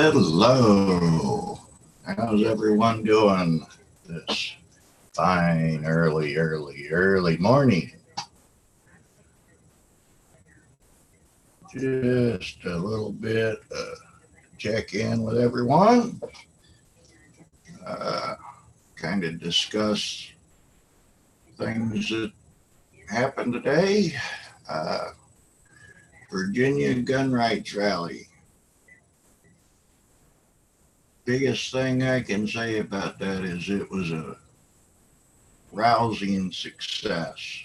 Hello. How's everyone doing this fine early morning? Just a little bit check in with everyone. Uh, kind of discuss things that happened today. Uh, Virginia gun rights rally. Biggest thing I can say about that is it was a rousing success.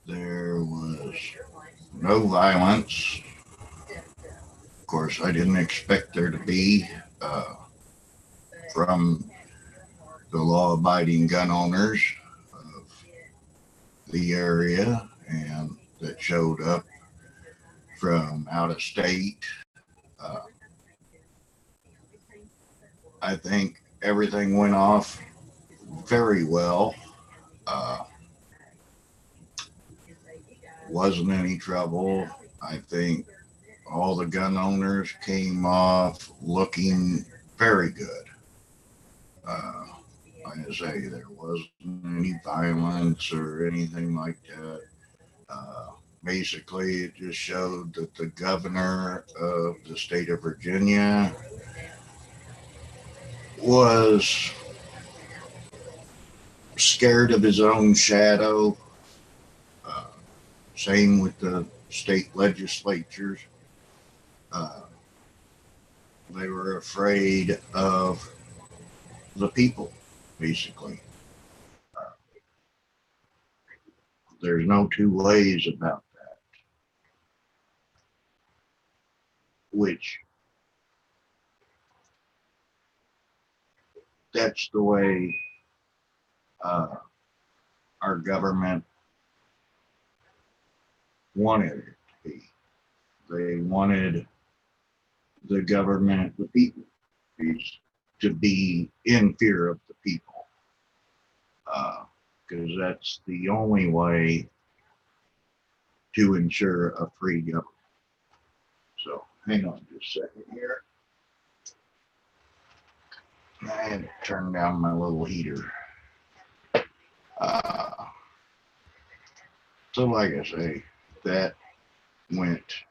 There was no violence. Of course, I didn't expect there to be from the law abiding gun owners of the area and that showed up from out of state. Uh, I think everything went off very well. Uh, wasn't any trouble. I think all the gun owners came off looking very good. Uh, like I say, there wasn't any violence or anything like that. Uh, Basically, it just showed that the governor of the state of Virginia was scared of his own shadow. Uh, Same with the state legislatures. Uh, they were afraid of the people, basically. There's no two ways about that, which that's the way uh, our government wanted it to be. They wanted the government, the people, to be in fear of the people, because that's the only way to ensure a free government. So hang on just a second here. I had to turn down my little heater. Uh, so like I say, that went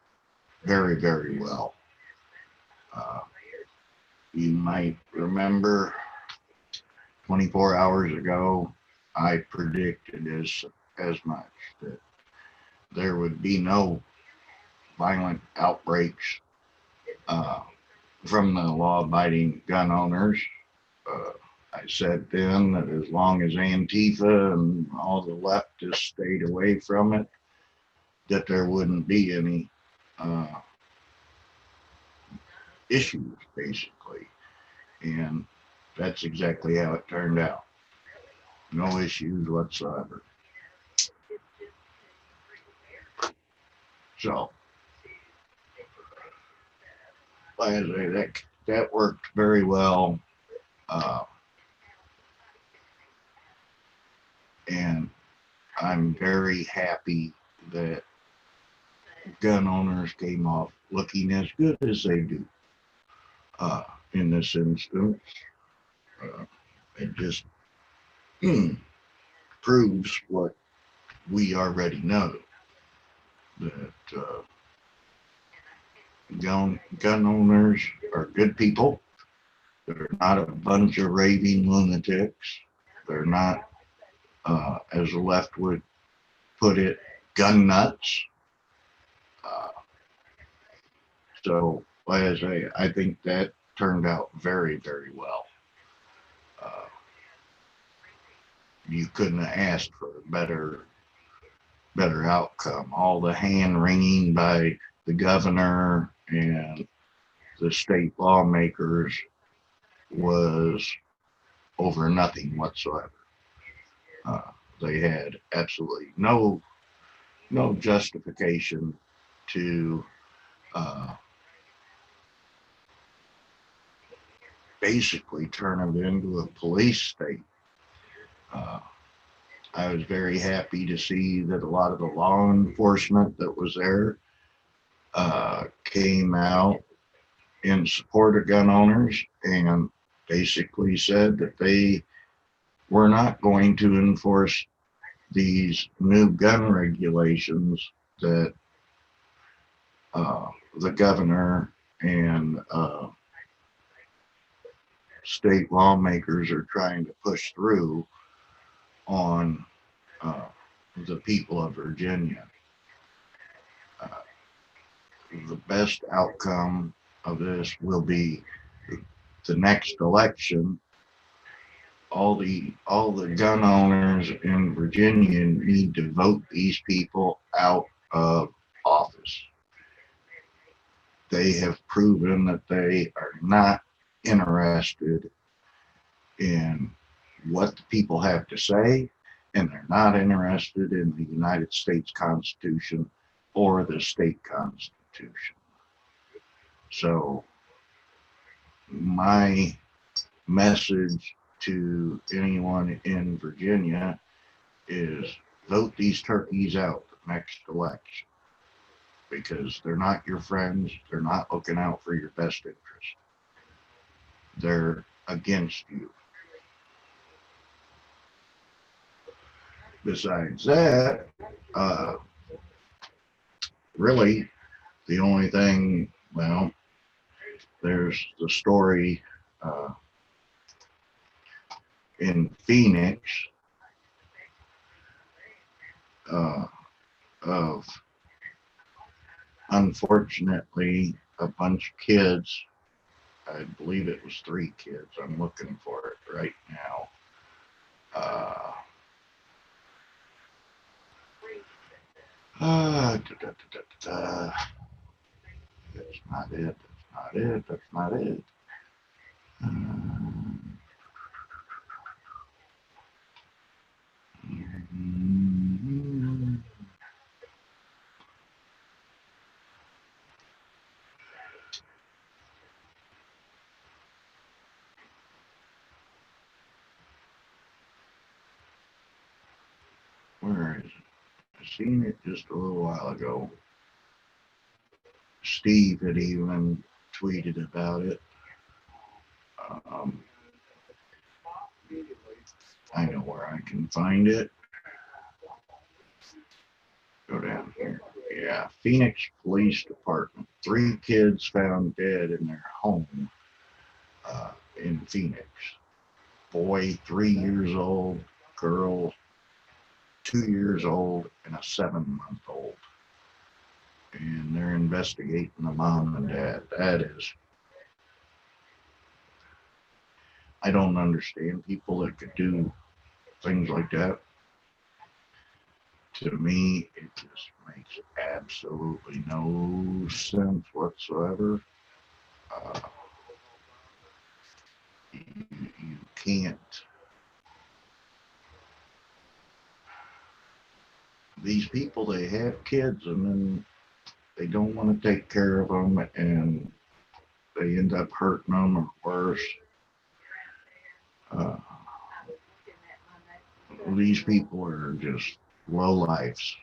very well. Uh, you might remember 24 hours ago, I predicted as much that there would be no violent outbreaks from the law-abiding gun owners. Uh, I said then that as long as Antifa and all the leftists stayed away from it, that there wouldn't be any uh, issues, basically. And that's exactly how it turned out. No issues whatsoever. So, like I say, that worked very well. Uh, and I'm very happy that gun owners came off looking as good as they do uh, in this instance. It just proves what we already know, that gun owners are good people. They're not a bunch of raving lunatics. They're not, as the left would put it, gun nuts. Uh, so, like I say, I think that turned out very well. Uh, you couldn't have asked for a better outcome. All the hand wringing by the governor and the state lawmakers was over nothing whatsoever. Uh, they had absolutely no justification to basically turn it into a police state. Uh, I was very happy to see that a lot of the law enforcement that was there came out in support of gun owners and basically said that they were not going to enforce these new gun regulations that uh, the governor and state lawmakers are trying to push through on uh, the people of Virginia. Uh, the best outcome of this will be the next election. All the gun owners in Virginia need to vote these people out of office. They have proven that they are not interested in what the people have to say, and they're not interested in the United States Constitution or the state constitution. So my message to anyone in Virginia is vote these turkeys out the next election, because they're not your friends. They're not looking out for your best interest. They're against you. Besides that, really, the only thing, well, there's the story uh, in Phoenix uh, of, unfortunately, a bunch of kids. I believe it was 3 kids. I'm looking for it right now. Da, da, da, da. That's not it. That's not it. That's not it. Where is it? I seen it just a little while ago. Steve had even tweeted about it. Um, I know where I can find it. Go down here. Yeah, Phoenix Police Department. 3 kids found dead in their home in Phoenix. Boy, 3 years old. Girl, 2 years old, and a 7-month-old. And they're investigating the mom and dad. That is, I don't understand people that could do things like that. To me, it just makes absolutely no sense whatsoever. Uh, you can't. These people, they have kids and then they don't want to take care of them, and they end up hurting them or worse. Uh, these people are just low lives.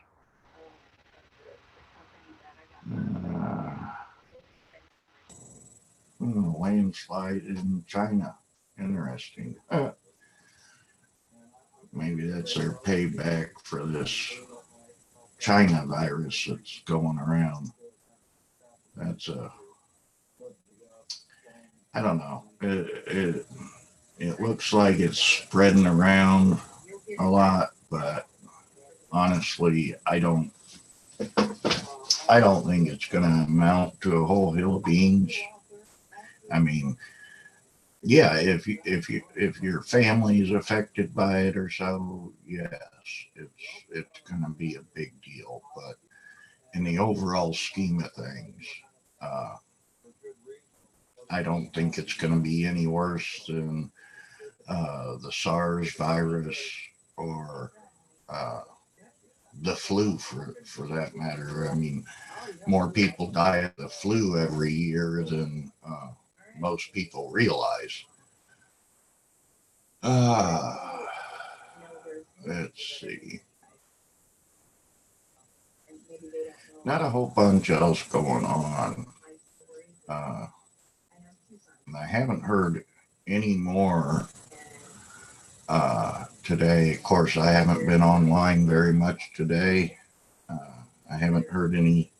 Landslide in China. Interesting. Maybe that's their payback for this China virus that's going around. That's I don't know. It looks like it's spreading around a lot, but honestly, I don't think it's going to amount to a whole hill of beans. I mean, yeah, if your family is affected by it or so, yes, it's going to be a big deal. But in the overall scheme of things, uh, I don't think it's going to be any worse than the SARS virus or uh, the flu, for that matter. I mean, more people die of the flu every year than most people realize. Uh, let's see. Not a whole bunch else going on. Uh, I haven't heard any more today. Of course, I haven't been online very much today. I haven't heard any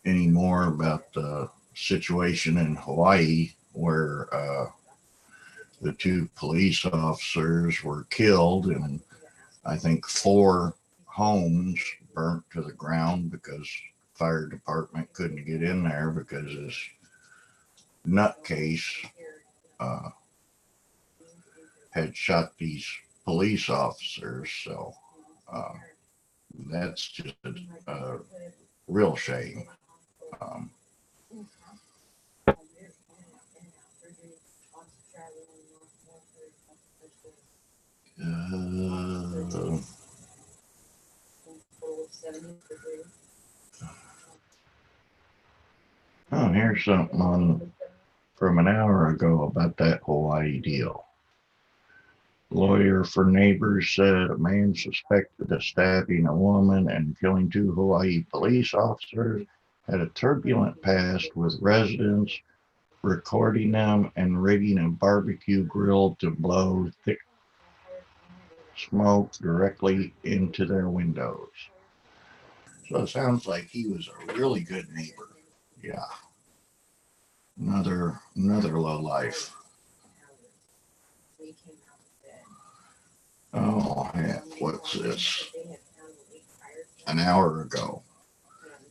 more about the situation in Hawaii where the two police officers were killed, and I think 4 homes burnt to the ground because fire department couldn't get in there because this nutcase uh, had shot these police officers. So uh, that's just a real shame. Um, uh, oh, here's something from an hour ago about that Hawaii deal. Lawyer for neighbors said a man suspected of stabbing a woman and killing 2 Hawaii police officers had a turbulent past, with residents recording them and rigging a barbecue grill to blow thick smoke directly into their windows. So it sounds like he was a really good neighbor. Yeah, another low life. Oh, heck, what's this? An hour ago,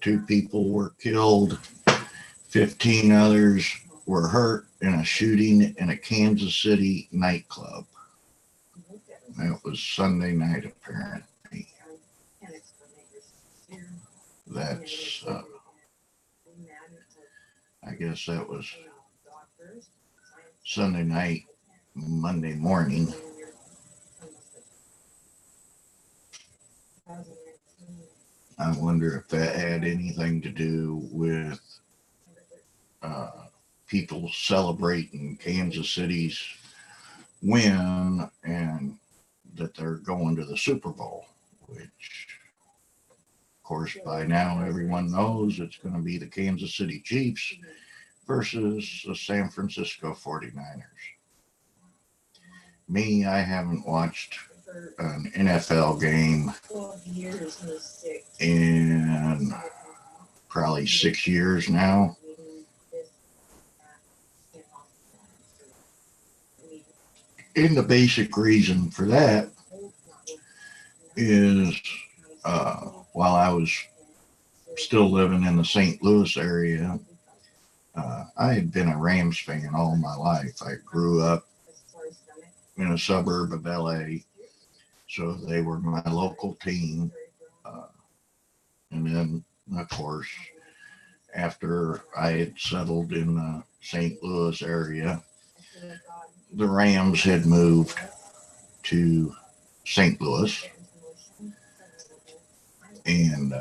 2 people were killed, 15 others were hurt in a shooting in a Kansas City nightclub. That was Sunday night, apparently. That's, I guess that was Sunday night, Monday morning. I wonder if that had anything to do with uh, people celebrating Kansas City's win and that they're going to the Super Bowl, which, of course, by now everyone knows it's going to be the Kansas City Chiefs versus the San Francisco 49ers. Me, I haven't watched an NFL game in probably 6 years now. And the basic reason for that is while I was still living in the St. Louis area, I had been a Rams fan all my life. I grew up in a suburb of LA, so they were my local team. And then, of course, after I had settled in the St. Louis area, the Rams had moved to St. Louis. And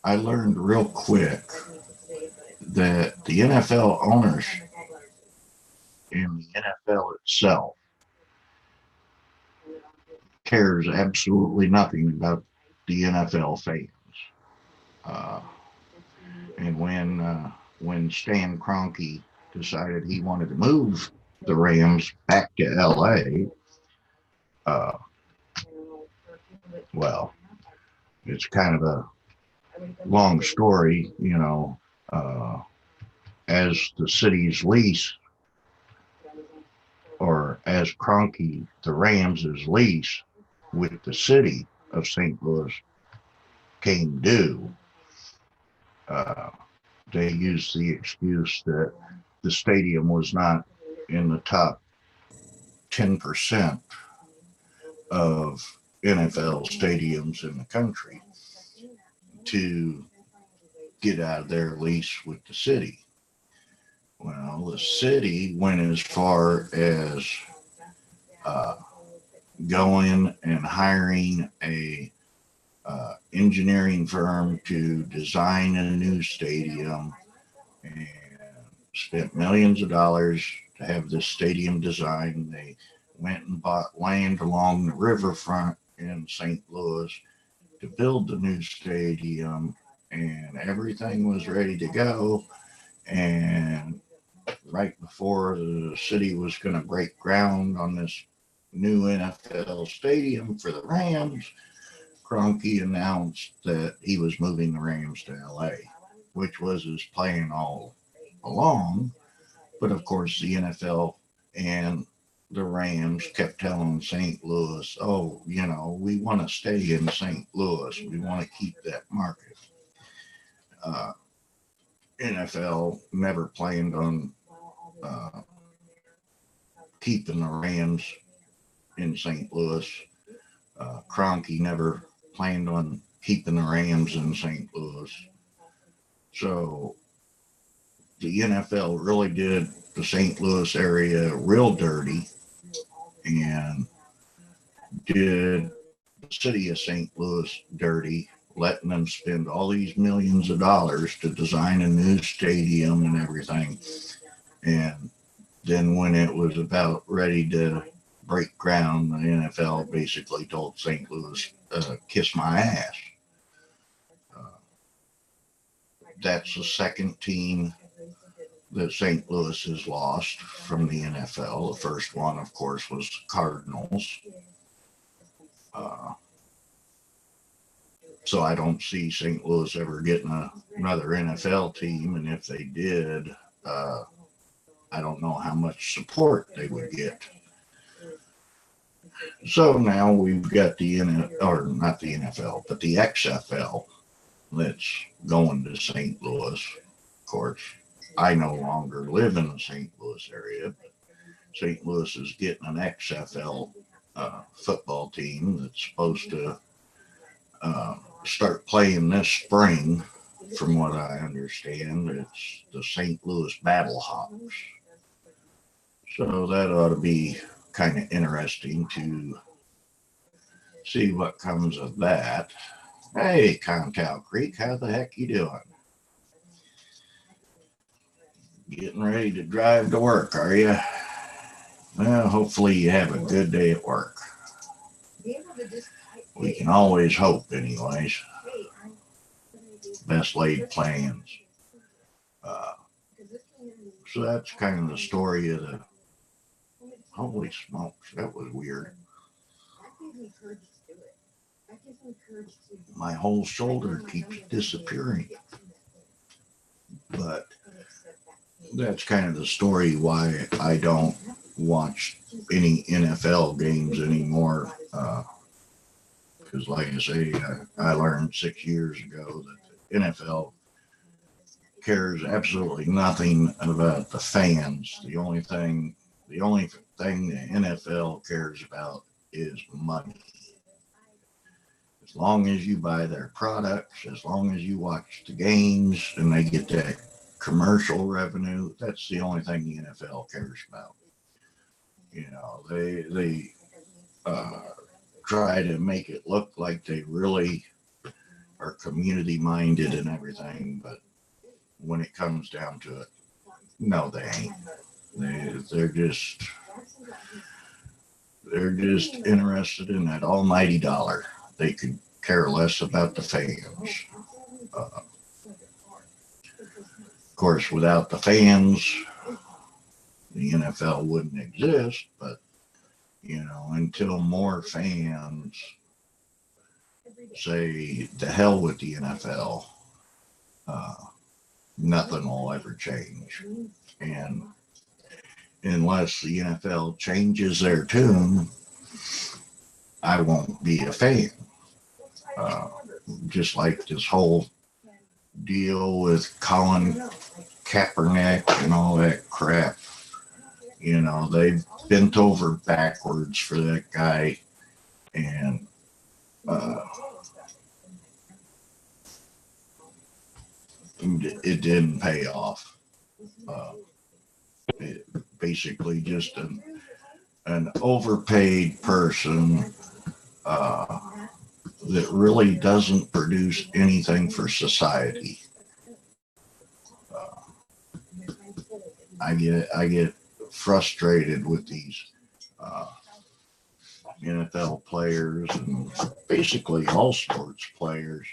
I learned real quick that the NFL owners and the NFL itself cares absolutely nothing about the NFL fans. And when Stan Kroenke decided he wanted to move the Rams back to LA, well, it's kind of a long story, as the city's lease, or as Kroenke, the Rams' lease with the city of St. Louis came due, they used the excuse that the stadium was not in the top 10% of NFL stadiums in the country to get out of their lease with the city. Well, the city went as far as going and hiring a engineering firm to design a new stadium and spent millions of dollars to have this stadium designed. They went and bought land along the riverfront in St. Louis to build the new stadium, and everything was ready to go. And right before the city was going to break ground on this new NFL stadium for the Rams, Kroenke announced that he was moving the Rams to LA, which was his plan all along. But of course, the NFL and the Rams kept telling St. Louis, oh, we want to stay in St. Louis. We want to keep that market. NFL never planned on keeping the Rams in St. Louis. Kroenke never planned on keeping the Rams in St. Louis. So the NFL really did the St. Louis area real dirty and did the city of St. Louis dirty, letting them spend all these millions of dollars to design a new stadium and everything. And then when it was about ready to break ground, the NFL basically told St. Louis, kiss my ass. That's the second team that St. Louis has lost from the NFL. The first one, of course, was the Cardinals. So I don't see St. Louis ever getting another NFL team. And if they did, I don't know how much support they would get. So now we've got not the NFL, but the XFL that's going to St. Louis. Of course, I no longer live in the St. Louis area, but St. Louis is getting an XFL football team that's supposed to start playing this spring. From what I understand, it's the St. Louis Battlehawks. So that ought to be kind of interesting to see what comes of that. Hey, Contow Creek, how the heck you doing? Getting ready to drive to work, are you? Well, hopefully you have a good day at work. We can always hope, anyways. Best laid plans. So that's kind of the story of the... Holy smokes, that was weird. My whole shoulder keeps disappearing. But that's kind of the story why I don't watch any NFL games anymore. Because like I say, I learned 6 years ago that the NFL cares absolutely nothing about the fans. The only thing the NFL cares about is money. As long as you buy their products, as long as you watch the games and they get that commercial revenue, that's the only thing the NFL cares about. They try to make it look like they really are community minded and everything, but when it comes down to it, no, they ain't. They're just interested in that almighty dollar. They could care less about the fans. Of course, without the fans, the NFL wouldn't exist, but until more fans say the hell with the NFL, nothing will ever change. And unless the NFL changes their tune, I won't be a fan. Just like this whole deal with Colin Kaepernick and all that crap. They've bent over backwards for that guy, and it didn't pay off. It basically just an overpaid person that really doesn't produce anything for society. I get frustrated with these uh, NFL players and basically all sports players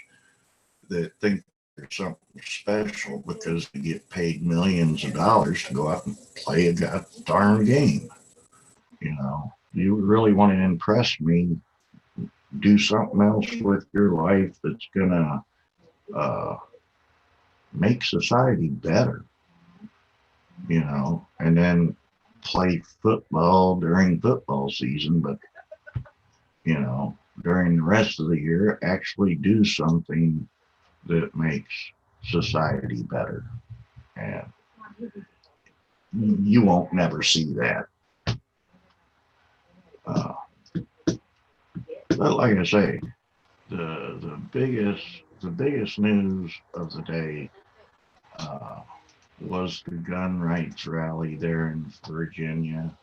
that think they're something special because they get paid millions of dollars to go out and play a god darn game. You really want to impress me, do something else with your life that's gonna uh, make society better, and then play football during football season, but during the rest of the year, actually do something that makes society better. And you won't never see that. Uh, but like I say, the biggest news of the day uh, was the gun rights rally there in Virginia,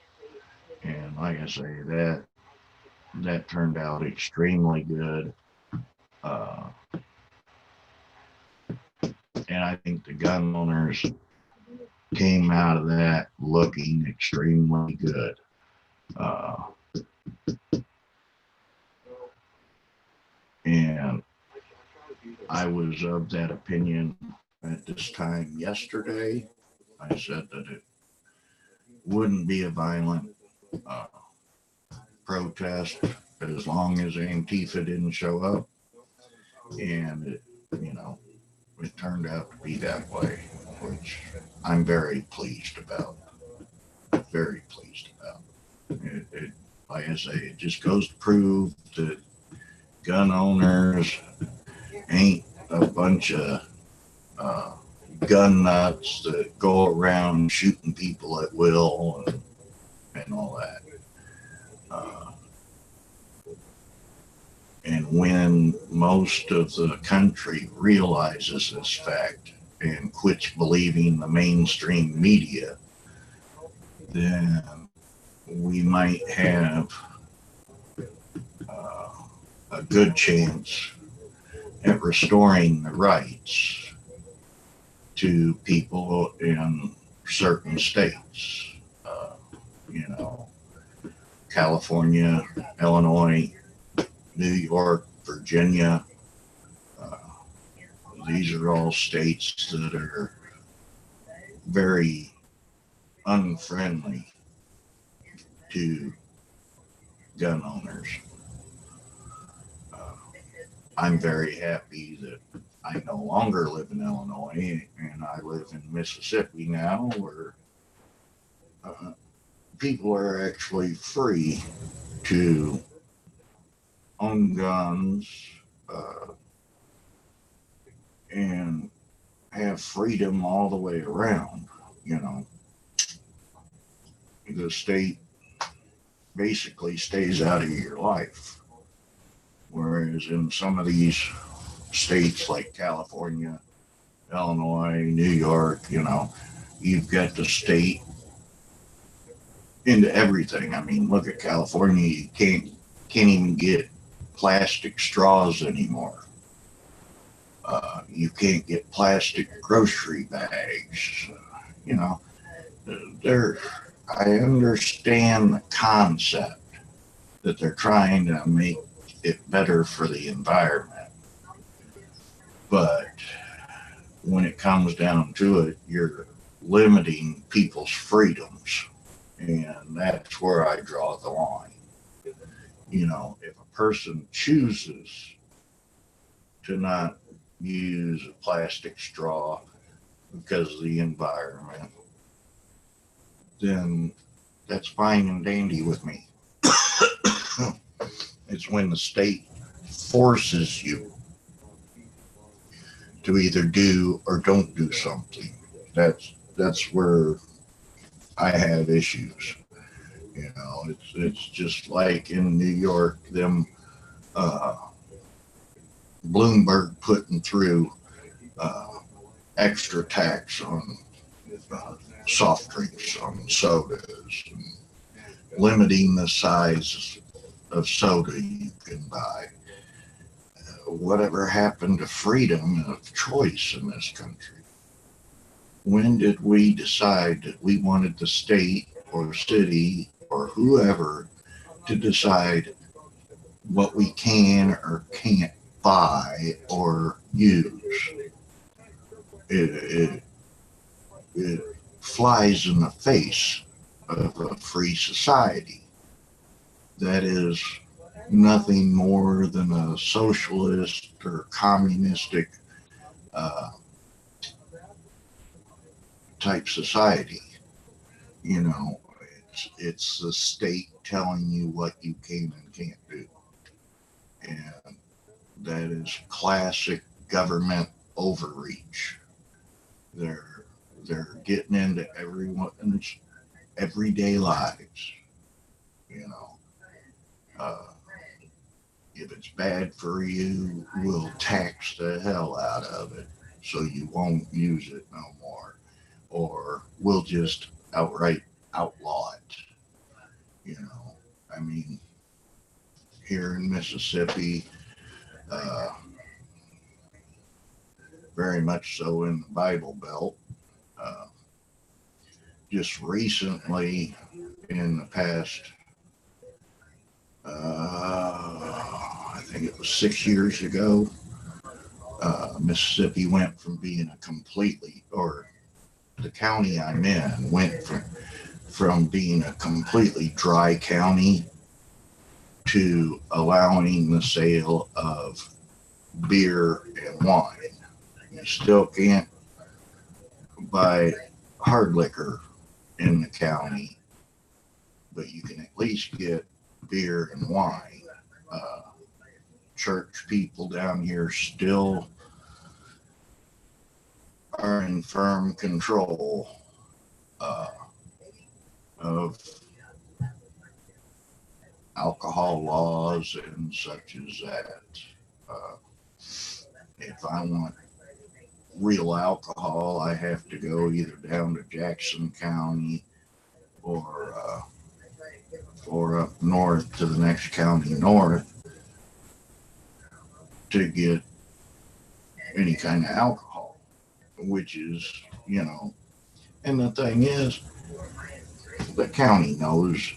and like I say, that turned out extremely good. Uh, and I think the gun owners came out of that looking extremely good. Uh, and I was of that opinion at this time yesterday. I said that it wouldn't be a violent uh, protest as long as Antifa didn't show up. And you know, it turned out to be that way, which I'm very pleased about. Very pleased about. Like I say, it just goes to prove that gun owners ain't a bunch of uh, gun nuts that go around shooting people at will and all that. Uh, and when most of the country realizes this fact and quits believing the mainstream media, then we might have uh, a good chance at restoring the rights to people in certain states. Uh, you know, California, Illinois, New York, Virginia. Uh, these are all states that are very unfriendly to gun owners. Uh, I'm very happy that I no longer live in Illinois and I live in Mississippi now, where people are actually free to own guns uh, and have freedom all the way around. You know, the state basically stays out of your life. Whereas in some of these states like California, Illinois, New York, you've got the state into everything. I mean, look at California. You can't even get plastic straws anymore. You can't get plastic grocery bags. You know, there. I understand the concept that they're trying to make it better for the environment, but when it comes down to it, you're limiting people's freedoms, and that's where I draw the line. If a person chooses to not use a plastic straw because of the environment, then that's fine and dandy with me. It's when the state forces you to either do or don't do something. That's where I have issues. It's just like in New York, them uh, Bloomberg putting through uh, extra tax on soft drinks, on sodas, and limiting the size of soda you can buy. Whatever happened to freedom of choice in this country? When did we decide that we wanted the state or city or whoever to decide what we can or can't buy or use? It, it flies in the face of a free society. That is nothing more than a socialist or communistic uh, type society. You know, it's the state telling you what you can and can't do, and that is classic government overreach. They're they're getting into everyone's everyday lives. You know, uh, if it's bad for you, we'll tax the hell out of it so you won't use it no more, or we'll just outright outlaw it. You know, I mean, here in Mississippi, uh, very much so in the Bible Belt. Uh, just recently, in the past, I think it was 6 years ago, Mississippi went from being a completely, or the county I'm in went from being a completely dry county to allowing the sale of beer and wine. You still can't buy hard liquor in the county, but you can at least get beer and wine. Uh, Church people down here still are in firm control uh, of alcohol laws and such as that. Uh, if I want real alcohol, I have to go either down to Jackson County or up north to the next county north to get any kind of alcohol, which is, you know, and the thing is, the county knows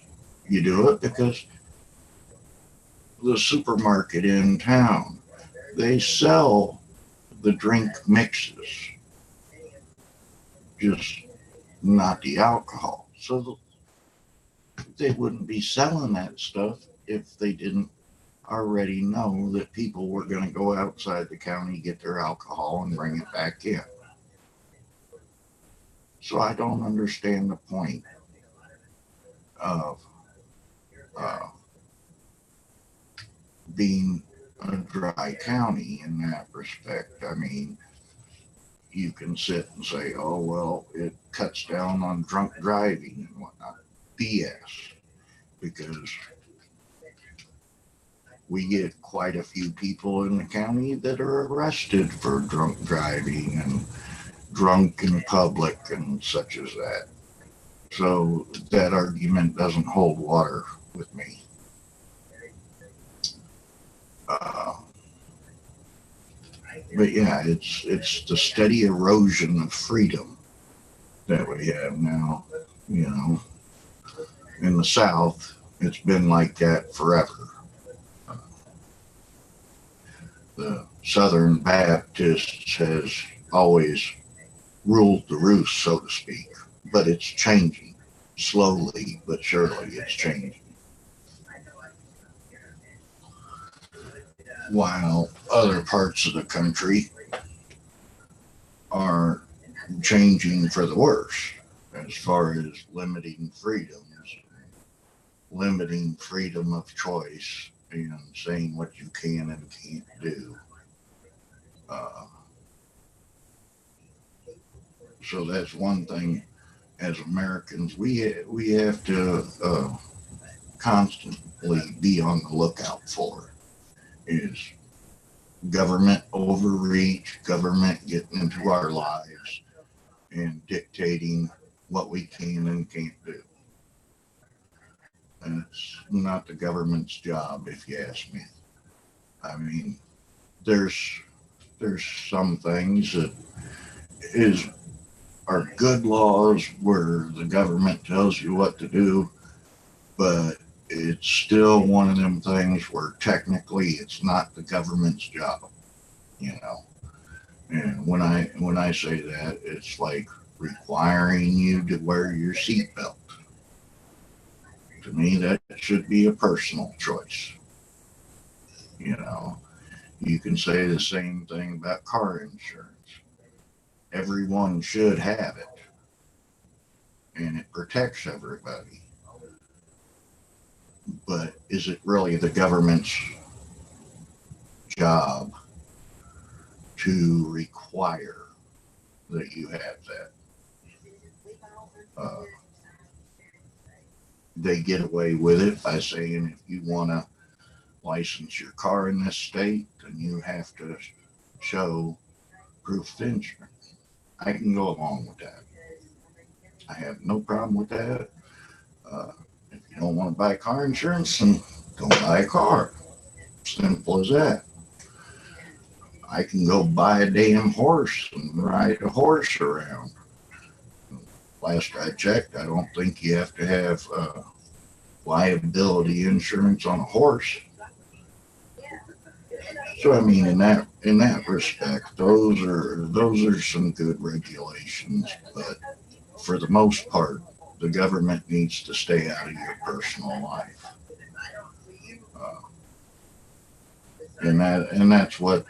you do it because the supermarket in town, they sell the drink mixes, just not the alcohol. So they wouldn't be selling that stuff if they didn't already know that people were going to go outside the county, get their alcohol, and bring it back in. So I don't understand the point of uh, being a dry county in that respect. I mean, you can sit and say, oh, well, it cuts down on drunk driving and whatnot. BS, because we get quite a few people in the county that are arrested for drunk driving and drunk in public and such as that. So that argument doesn't hold water with me. Uh, but yeah, it's the steady erosion of freedom that we have now. You know, in the South, it's been like that forever. The Southern Baptists has always ruled the roost, so to speak, but it's changing slowly but surely. It's changing. While other parts of the country are changing for the worse as far as limiting freedoms, limiting freedom of choice, and saying what you can and can't do. Uh, so that's one thing. As Americans, we have to constantly be on the lookout for is government overreach, government getting into our lives and dictating what we can and can't do. And it's not the government's job, if you ask me. I mean, there's some things that is are good laws where the government tells you what to do, but it's still one of them things where technically it's not the government's job, you know. And when I say that, it's like requiring you to wear your seatbelt. To me, that should be a personal choice. You know, you can say the same thing about car insurance. Everyone should have it, and it protects everybody. But is it really the government's job to require that you have that? Uh, they get away with it by saying if you want to license your car in this state, then you have to show proof of insurance. I can go along with that. I have no problem with that. Uh, if you don't want to buy car insurance, then don't buy a car. Simple as that. I can go buy a damn horse and ride a horse around. Last I checked, I don't think you have to have liability insurance on a horse. So I mean, in that respect, those are some good regulations, but for the most part, the government needs to stay out of your personal life, uh, and that's what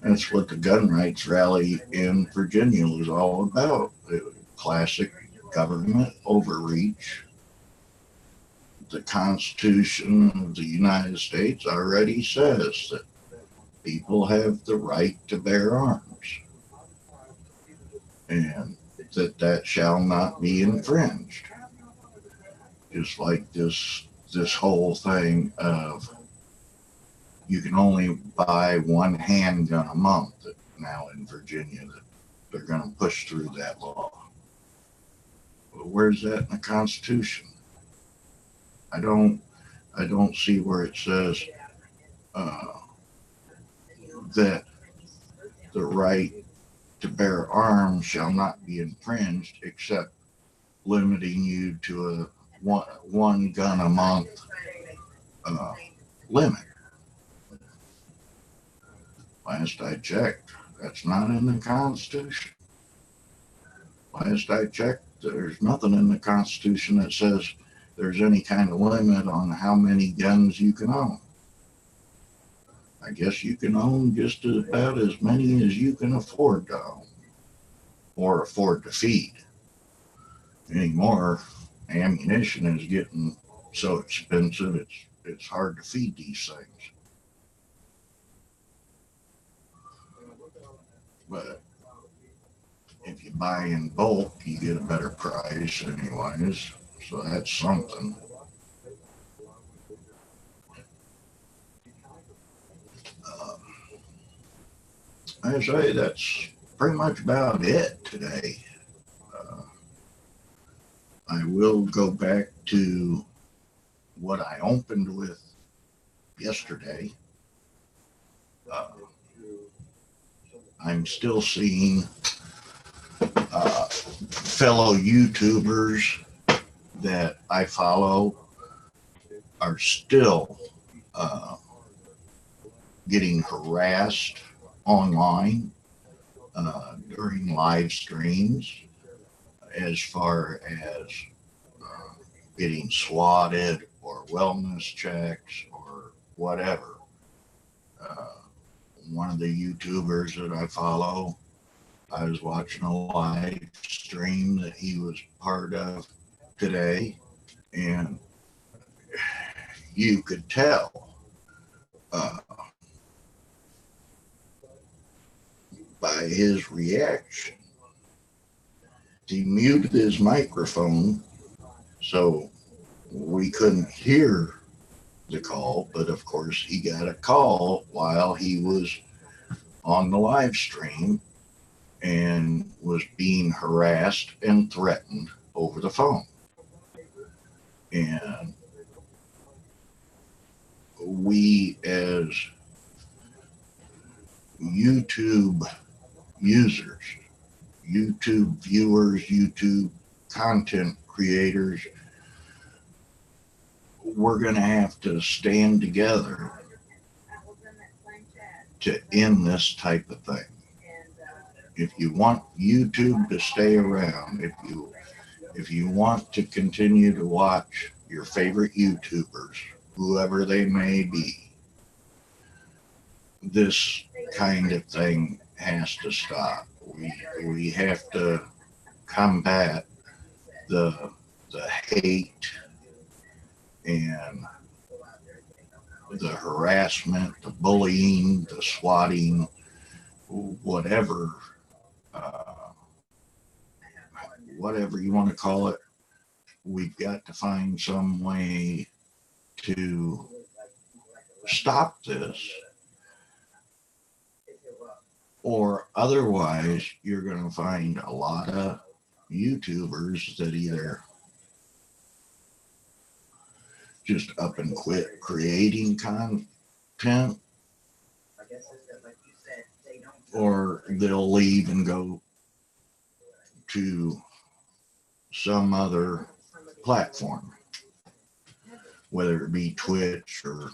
the gun rights rally in Virginia was all about. Classic government overreach. The Constitution of the United States already says that people have the right to bear arms, and that shall not be infringed. Just like this whole thing of you can only buy one handgun a month now in Virginia, that they're going to push through that law. Well, where's that in the Constitution? I don't see where it says uh, that the right to bear arms shall not be infringed, except limiting you to a one gun a month uh, limit. Last I checked, that's not in the Constitution. Last I checked, there's nothing in the Constitution that says there's any kind of limit on how many guns you can own. I guess you can own just about as many as you can afford to own or afford to feed. Anymore, ammunition is getting so expensive, it's hard to feed these things. But if you buy in bulk, you get a better price anyways. So that's something. Um, I say that's pretty much about it today. Uh, I will go back to what I opened with yesterday. Uh, I'm still seeing fellow YouTubers that I follow are still uh, getting harassed online during live streams, as far as uh, getting swatted or wellness checks or whatever. Uh, One of the YouTubers that I follow, I was watching a live stream that he was part of today, and you could tell uh, by his reaction. He muted his microphone, so we couldn't hear the call, but of course he got a call while he was on the live stream and was being harassed and threatened over the phone. And we, as YouTube users, YouTube viewers, YouTube content creators, we're going to have to stand together to end this type of thing. If you want YouTube to stay around, if you want to continue to watch your favorite YouTubers, whoever they may be, this kind of thing has to stop. We have to combat the hate and the harassment, the bullying, the swatting, whatever, uh, whatever you want to call it. We've got to find some way to stop this, or otherwise you're going to find a lot of YouTubers that either just up and quit creating content, or they'll leave and go to some other platform, whether it be Twitch or,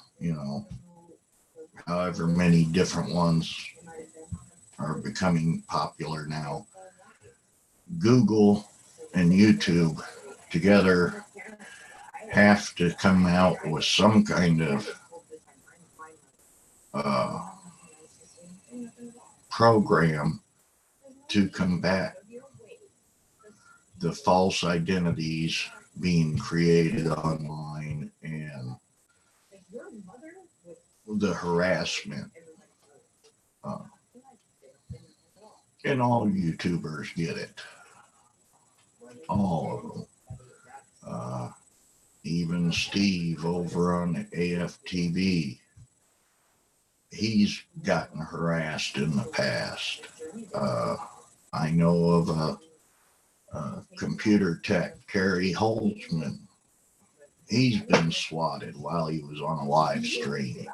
however many different ones are becoming popular now. Google and YouTube together have to come out with some kind of program to combat the false identities being created online and the harassment. And all YouTubers get it. All of them. Even Steve over on AFTV, he's gotten harassed in the past. I know of a computer tech, Terry Holtzman. He's been swatted while he was on a live stream.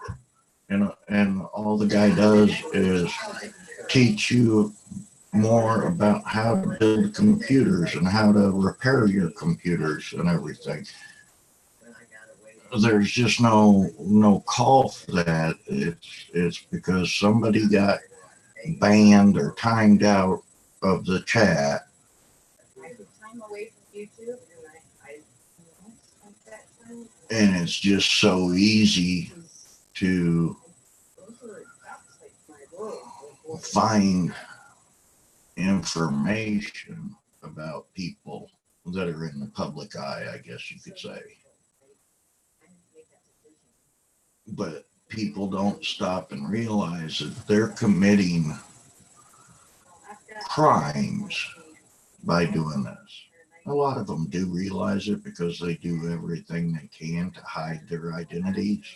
And all the guy does is teach you more about how to build computers and how to repair your computers and everything. There's just no call for that. It's because somebody got banned or timed out of the chat. And it's just so easy to find information about people that are in the public eye, I guess you could say. But people don't stop and realize that they're committing crimes by doing this. A lot of them do realize it because they do everything they can to hide their identities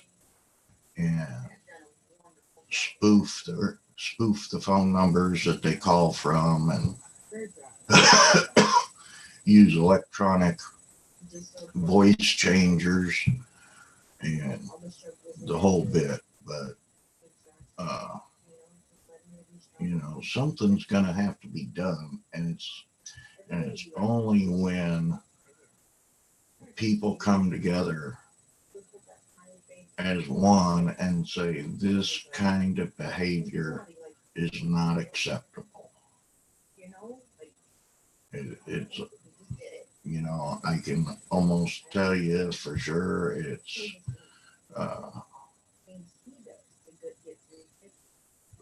and spoof the phone numbers that they call from and use electronic voice changers and the whole bit. But something's gonna have to be done, and it's only when people come together as one and say this kind of behavior is not acceptable. It's I can almost tell you for sure it's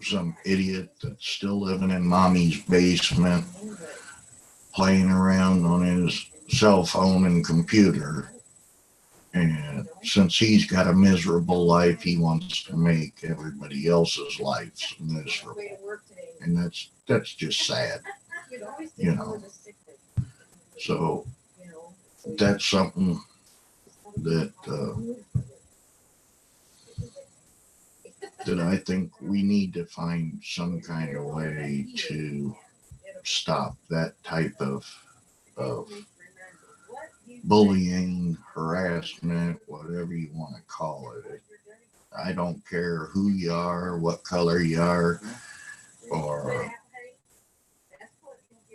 some idiot that's still living in mommy's basement playing around on his cell phone and computer. And since he's got a miserable life, he wants to make everybody else's lives miserable. And that's just sad, So that's something that I think we need to find some kind of way to stop that type of bullying, harassment, whatever you want to call it. I don't care who you are, what color you are, or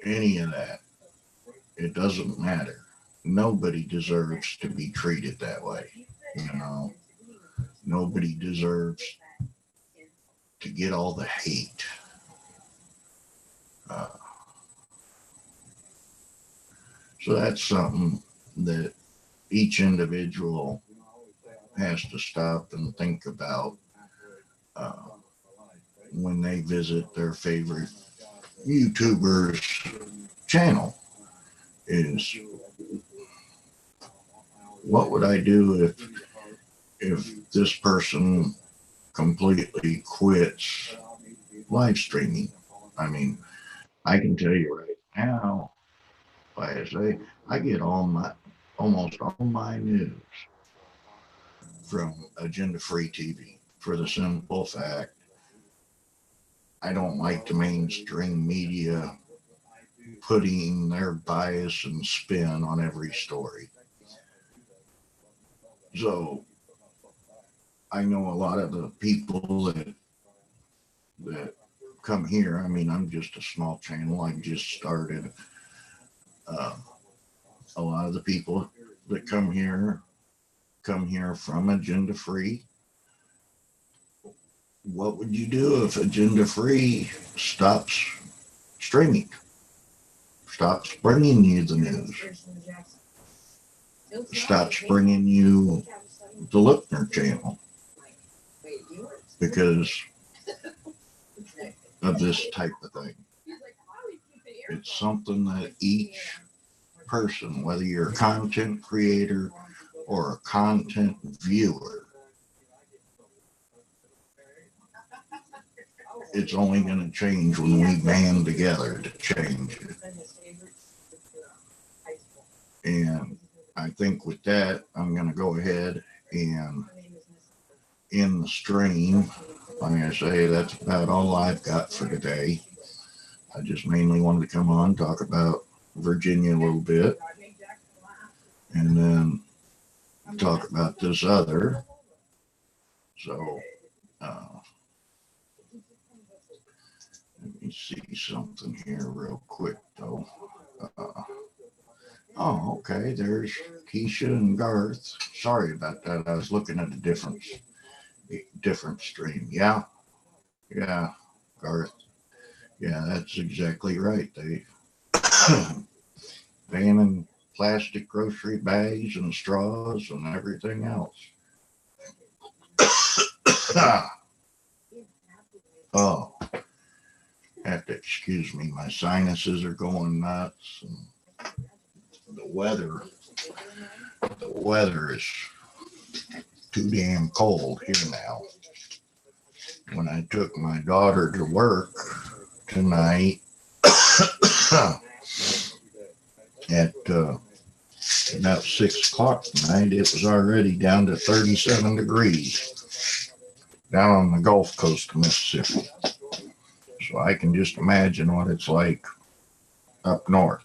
any of that. It doesn't matter. Nobody deserves to be treated that way. You know, nobody deserves to get all the hate. Uh, so that's something that each individual has to stop and think about uh, when they visit their favorite YouTuber's channel. Is what would I do if this person completely quits live streaming? I mean, I can tell you right now, like I say, I get almost all my news from Agenda Free TV for the simple fact I don't like the mainstream media putting their bias and spin on every story. So I know a lot of the people that come here. I mean, I'm just a small channel. I just started. Uh, a lot of the people that come here from Agenda Free. What would you do if Agenda Free stops streaming? Stops bringing you the news? Stops bringing you the Lookner channel because of this type of thing. It's something that each person, whether you're a content creator or a content viewer, it's only going to change when we band together to change it. And I think with that, I'm going to go ahead and end the stream. Like I say, that's about all I've got for today. I just mainly wanted to come on, talk about Virginia a little bit, and then talk about this other. So, let me see something here real quick, though. Oh, okay. There's Keisha and Garth. Sorry about that. I was looking at a different stream. Yeah, Garth. Yeah, that's exactly right. They banning plastic grocery bags and straws and everything else. Oh, have to excuse me. My sinuses are going nuts. And the weather is too damn cold here now. When I took my daughter to work tonight at about 6 o'clock tonight, it was already down to 37 degrees down on the Gulf Coast of Mississippi. So I can just imagine what it's like up north.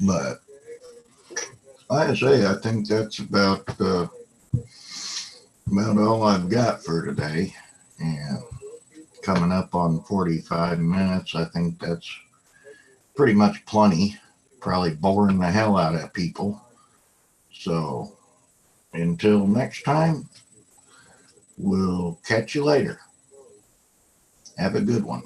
But like I say, I think that's about all I've got for today. And coming up on 45 minutes, I think that's pretty much plenty. Probably boring the hell out of people. So until next time, we'll catch you later. Have a good one.